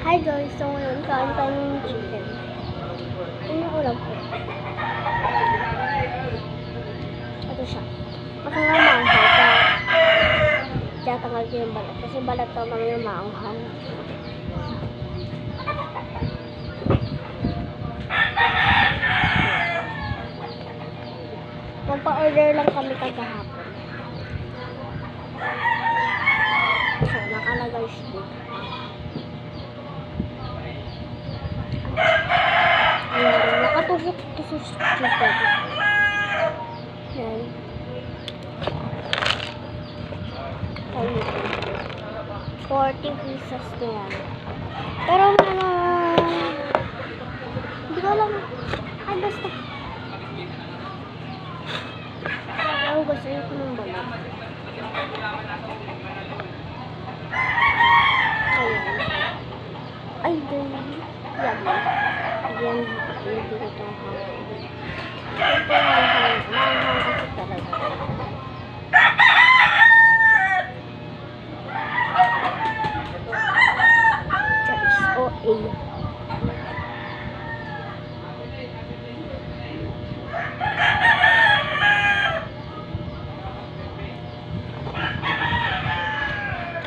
Hi guys, so ngayon kain tayo ng chicken. Ano ko lang po? Ito siya. Kasi nga maanghang ka. Kaya tanggal ko yung balat. Kasi balat daw naman yung maanghang. Magpa-order lang kami kagahapon. So, nakalagay siya dito. Ayan, nakatusok sa chicken. Ayan. Ayan. 40 pieces na yan. Pero hindi ko alam. Ay, basta. Ako gusto ko ng balat. Ayan. Ay, ganyan. Yan, hindi ko ito hanggang. Ito hanggang kasi talaga. Choice o A.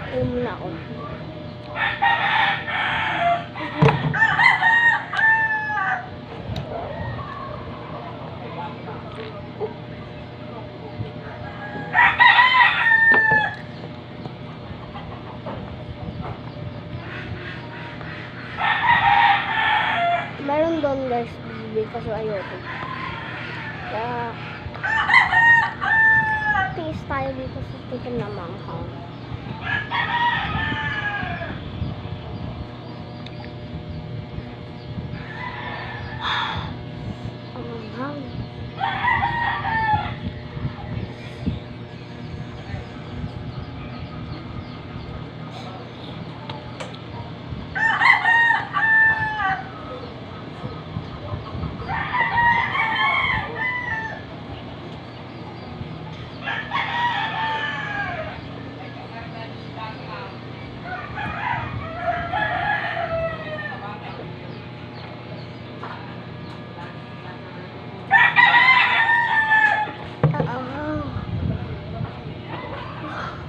Ayun muna ako. Meron doon guys, bibig kaso ayoko. Kaya taste tayo dito sa chicken na manghang. Ang manghang.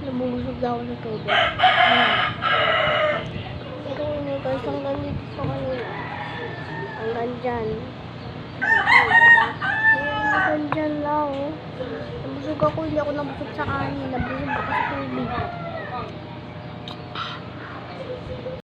Nabubusog daw ako sa tubig. Ito yun guys, hanggang dito sa kanila. Hanggang dyan. Hanggang dyan lang. Nabusog ako, hindi ako nabusog sa kanin. Nabusog ako sa tubig.